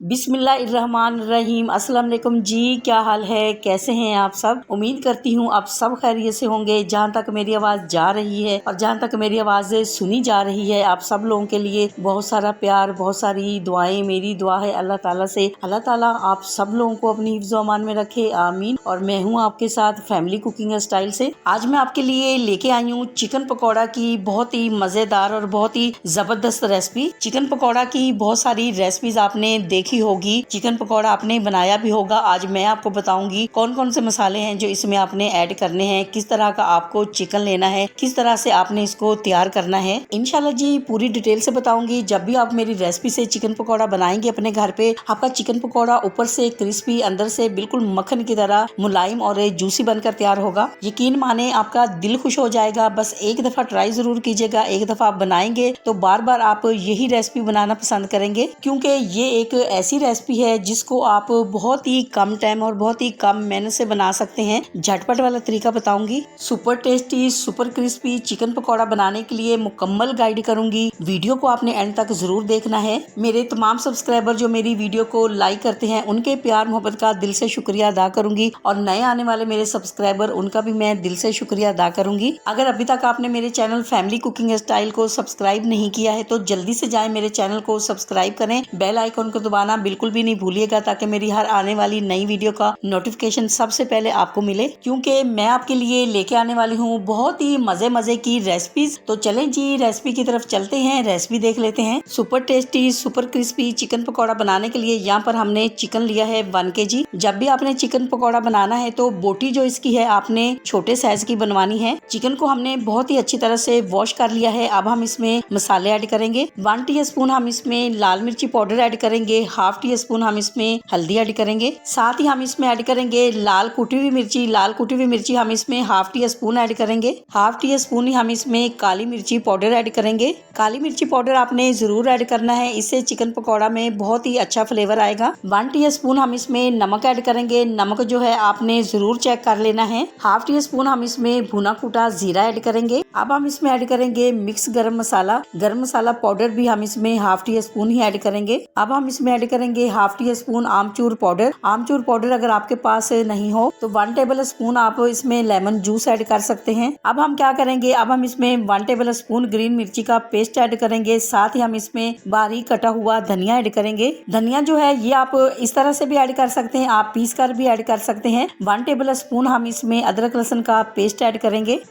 बिस्मिल्लाहिर्रहमानिर्रहीम। अस्सलाम वालेकुम जी, क्या हाल है, कैसे हैं आप सब। उम्मीद करती हूँ आप सब खैरियत से होंगे। जहाँ तक मेरी आवाज़ जा रही है और जहाँ तक मेरी आवाज़ सुनी जा रही है, आप सब लोगों के लिए बहुत सारा प्यार, बहुत सारी दुआएं। मेरी दुआ है अल्लाह ताला से, अल्लाह ताला आप सब लोगों को अपनी हिफ्ज़ व अमान में रखे, आमीन। और मैं हूँ आपके साथ फैमिली कुकिंग स्टाइल से। आज मैं आपके लिए लेके आई हूँ चिकन पकौड़ा की बहुत ही मज़ेदार और बहुत ही ज़बरदस्त रेसिपी। चिकन पकौड़ा की बहुत सारी रेसिपीज आपने देखी होगी, चिकन पकौड़ा आपने बनाया भी होगा। आज मैं आपको बताऊंगी कौन कौन से मसाले हैं जो इसमें आपने ऐड करने हैं, किस तरह का आपको चिकन लेना है, किस तरह से आपने इसको तैयार करना है। इंशाल्लाह जी पूरी डिटेल से बताऊंगी। जब भी आप मेरी रेसिपी से चिकन पकौड़ा बनाएंगे अपने घर पे, आपका चिकन पकौड़ा ऊपर से क्रिस्पी, अंदर से बिल्कुल मक्खन की तरह मुलायम और जूसी बनकर तैयार होगा। यकीन माने आपका दिल खुश हो जाएगा। बस एक दफा ट्राई जरूर कीजिएगा। एक दफा आप बनाएंगे तो बार बार आप यही रेसिपी बनाना पसंद करेंगे, क्योंकि ये एक ऐसी रेसिपी है जिसको आप बहुत ही कम टाइम और बहुत ही कम मेहनत से बना सकते हैं। झटपट वाला तरीका बताऊंगी। Super tasty, super crispy chicken pakora बनाने के लिए मुकम्मल गाइड करूंगी। वीडियो को आपने एंड तक जरूर देखना है। मेरे तमाम सब्सक्राइबर जो मेरी वीडियो को लाइक करते हैं, उनके प्यार मोहब्बत का दिल से शुक्रिया अदा करूंगी, और नए आने वाले मेरे सब्सक्राइबर, उनका भी मैं दिल से शुक्रिया अदा करूंगी। अगर अभी तक आपने मेरे चैनल फैमिली कुकिंग स्टाइल को सब्सक्राइब नहीं किया है तो जल्दी से जाएं, मेरे चैनल को सब्सक्राइब करें, बेल आइकन को दबाना बिल्कुल भी नहीं भूलिएगा, ताकि मेरी हर आने वाली नई वीडियो का नोटिफिकेशन सबसे पहले आपको मिले। क्योंकि मैं आपके लिए लेके आने वाली हूँ बहुत ही मजे मजे की रेसिपीज। तो चलें जी रेसिपी की तरफ चलते हैं, रेसिपी देख लेते हैं। Super tasty, super crispy chicken pakora बनाने के लिए यहाँ पर हमने चिकन लिया है 1 kg। जब भी आपने चिकन पकौड़ा बनाना है तो बोटी जो इसकी है आपने छोटे साइज की बनवानी है। चिकन को हमने बहुत ही अच्छी तरह से वॉश कर लिया है। अब हम इसमें मसाले ऐड करेंगे। 1 टीस्पून हम इसमें लाल मिर्ची पाउडर ऐड करेंगे। 1/2 टीस्पून हम इसमें हल्दी ऐड करेंगे। साथ ही हम इसमें ऐड करेंगे लाल कुटी हुई मिर्ची। लाल कुटी हुई मिर्ची हम इसमें 1/2 टीस्पून ऐड करेंगे। 1/2 टीस्पून ही हम इसमें काली मिर्ची पाउडर ऐड करेंगे। काली मिर्ची पाउडर आपने जरूर ऐड करना है, इससे चिकन पकौड़ा में बहुत ही अच्छा फ्लेवर आएगा। 1 टीस्पून हम इसमें नमक ऐड करेंगे। नमक जो है आपने जरूर चेक कर लेना है। 1/2 टीस्पून हम इसमें भुना कूटा जीरा ऐड करेंगे। अब हम इसमें ऐड करेंगे मिक्स गरम मसाला। गरम मसाला पाउडर भी हम इसमें 1/2 टीस्पून ही ऐड करेंगे। अब हम इसमें ऐड करेंगे 1/2 टीस्पून आमचूर पाउडर। आमचूर पाउडर अगर आपके पास नहीं हो तो 1 टेबल स्पून आप इसमें लेमन जूस ऐड कर सकते हैं। अब हम क्या करेंगे, अब हम इसमें 1 टेबल स्पून ग्रीन मिर्ची का पेस्ट ऐड करेंगे। साथ ही हम इसमें बारीक कटा हुआ धनिया ऐड करेंगे। धनिया जो है ये आप इस तरह से भी ऐड कर सकते हैं, आप पीस कर भी ऐड कर सकते हैं। 1 टेबल स्पून हम इसमें अदरक लहसुन का पेस्ट ऐड करेंगे।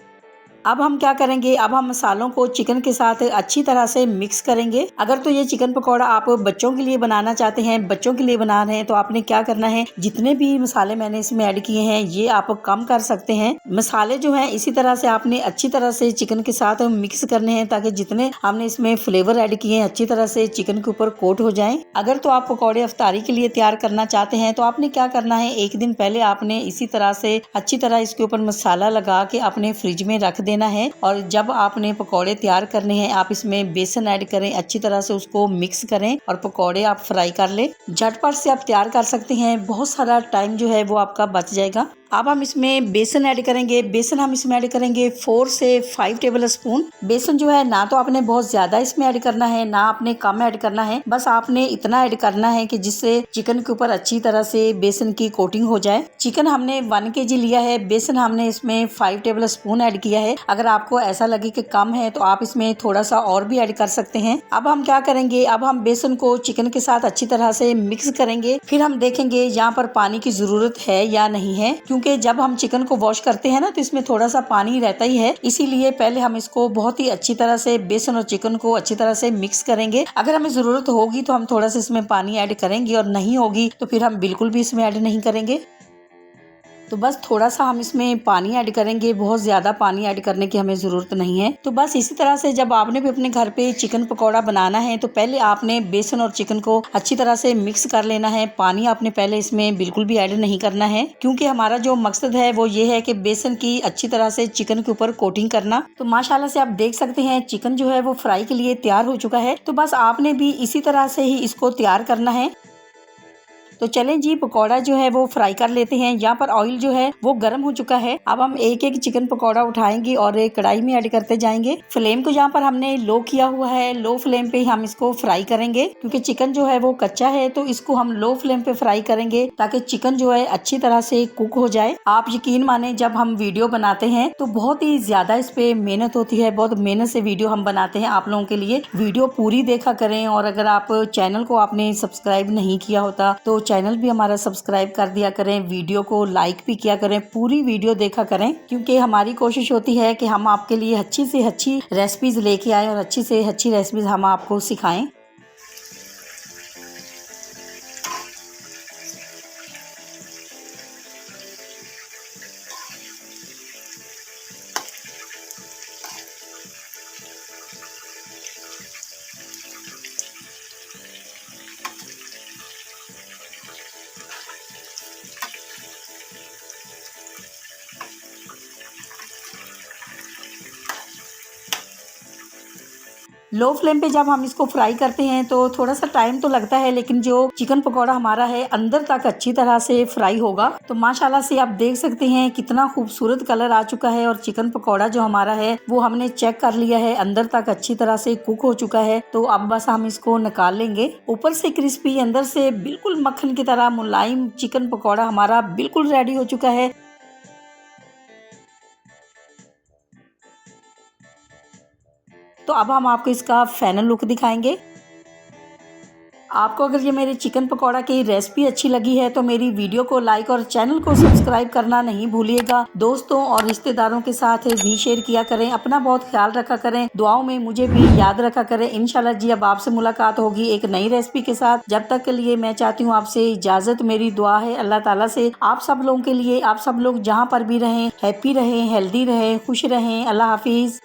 अब हम क्या करेंगे, अब हम मसालों को चिकन के साथ अच्छी तरह से मिक्स करेंगे। अगर तो ये चिकन पकौड़ा आप बच्चों के लिए बनाना चाहते हैं, बच्चों के लिए बना रहे हैं, तो आपने क्या करना है, जितने भी मसाले मैंने इसमें ऐड किए हैं ये आप कम कर सकते हैं। मसाले जो हैं इसी तरह से आपने अच्छी तरह से चिकन के साथ मिक्स करने हैं, ताकि जितने हमने इसमें फ्लेवर ऐड किए हैं अच्छी तरह से चिकन के ऊपर कोट हो जाएं। अगर तो आप पकौड़े अफ्तारी के लिए तैयार करना चाहते हैं तो आपने क्या करना है, एक दिन पहले आपने इसी तरह से अच्छी तरह इसके ऊपर मसाला लगा के अपने फ्रिज में रख देना है। और जब आपने पकौड़े तैयार करने हैं आप इसमें बेसन ऐड करें, अच्छी तरह से उसको मिक्स करें और पकौड़े आप फ्राई कर लें। झटपट से आप तैयार कर सकते हैं, बहुत सारा टाइम जो है वो आपका बच जाएगा। अब हम इसमें बेसन ऐड करेंगे। बेसन हम इसमें ऐड करेंगे 4 से 5 टेबल स्पून। बेसन जो है ना तो आपने बहुत ज्यादा इसमें ऐड करना है, ना आपने कम ऐड करना है, बस आपने इतना ऐड करना है कि जिससे चिकन के ऊपर अच्छी तरह से बेसन की कोटिंग हो जाए। चिकन हमने 1 kg लिया है, बेसन हमने इसमें 5 टेबल स्पून ऐड किया है। अगर आपको ऐसा लगे कि कम है तो आप इसमें थोड़ा सा और भी ऐड कर सकते हैं। अब हम क्या करेंगे, अब हम बेसन को चिकन के साथ अच्छी तरह से मिक्स करेंगे। फिर हम देखेंगे यहाँ पर पानी की जरूरत है या नहीं है, क्योंकि जब हम चिकन को वॉश करते हैं ना तो इसमें थोड़ा सा पानी रहता ही है। इसीलिए पहले हम इसको बहुत ही अच्छी तरह से बेसन और चिकन को अच्छी तरह से मिक्स करेंगे। अगर हमें जरूरत होगी तो हम थोड़ा सा इसमें पानी ऐड करेंगे, और नहीं होगी तो फिर हम बिल्कुल भी इसमें ऐड नहीं करेंगे। तो बस थोड़ा सा हम इसमें पानी ऐड करेंगे, बहुत ज़्यादा पानी ऐड करने की हमें ज़रूरत नहीं है। तो बस इसी तरह से जब आपने भी अपने घर पे चिकन पकौड़ा बनाना है तो पहले आपने बेसन और चिकन को अच्छी तरह से मिक्स कर लेना है। पानी आपने पहले इसमें बिल्कुल भी ऐड नहीं करना है, क्योंकि हमारा जो मकसद है वो ये है कि बेसन की अच्छी तरह से चिकन के ऊपर कोटिंग करना। तो माशाल्लाह से आप देख सकते हैं चिकन जो है वो फ्राई के लिए तैयार हो चुका है। तो बस आपने भी इसी तरह से ही इसको तैयार करना है। तो चलें जी, पकौड़ा जो है वो फ्राई कर लेते हैं। यहाँ पर ऑयल जो है वो गर्म हो चुका है। अब हम एक एक चिकन पकौड़ा उठाएंगे और एक कढ़ाई में ऐड करते जाएंगे। फ्लेम को यहाँ पर हमने लो किया हुआ है। लो फ्लेम पे हम इसको फ्राई करेंगे क्योंकि चिकन जो है वो कच्चा है, तो इसको हम लो फ्लेम पे फ्राई करेंगे ताकि चिकन जो है अच्छी तरह से कुक हो जाए। आप यकीन माने, जब हम वीडियो बनाते हैं तो बहुत ही ज्यादा इस पे मेहनत होती है। बहुत मेहनत से वीडियो हम बनाते हैं आप लोगों के लिए। वीडियो पूरी देखा करें, और अगर आप चैनल को आपने सब्सक्राइब नहीं किया होता तो चैनल भी हमारा सब्सक्राइब कर दिया करें। वीडियो को लाइक भी किया करें, पूरी वीडियो देखा करें, क्योंकि हमारी कोशिश होती है कि हम आपके लिए अच्छी से अच्छी रेसिपीज लेके आए और अच्छी से अच्छी रेसिपीज हम आपको सिखाएं। लो फ्लेम पे जब हम इसको फ्राई करते हैं तो थोड़ा सा टाइम तो लगता है, लेकिन जो चिकन पकौड़ा हमारा है अंदर तक अच्छी तरह से फ्राई होगा। तो माशाल्लाह से आप देख सकते हैं कितना खूबसूरत कलर आ चुका है, और चिकन पकौड़ा जो हमारा है वो हमने चेक कर लिया है, अंदर तक अच्छी तरह से कुक हो चुका है। तो अब बस हम इसको निकाल लेंगे। ऊपर से क्रिस्पी, अंदर से बिल्कुल मक्खन की तरह मुलायम चिकन पकौड़ा हमारा बिल्कुल रेडी हो चुका है। तो अब हम आपको इसका फाइनल लुक दिखाएंगे। आपको अगर ये मेरे चिकन पकौड़ा की रेसिपी अच्छी लगी है तो मेरी वीडियो को लाइक और चैनल को सब्सक्राइब करना नहीं भूलिएगा। दोस्तों और रिश्तेदारों के साथ भी शेयर किया करें। अपना बहुत ख्याल रखा करें, दुआओं में मुझे भी याद रखा करें। इंशाल्लाह जी अब आपसे मुलाकात होगी एक नई रेसिपी के साथ। जब तक के लिए मैं चाहती हूँ आपसे इजाजत। मेरी दुआ है अल्लाह ताला से आप सब लोगों के लिए, आप सब लोग जहाँ पर भी रहें हैप्पी रहें, हेल्दी रहें, खुश रहें। अल्लाह हाफिज।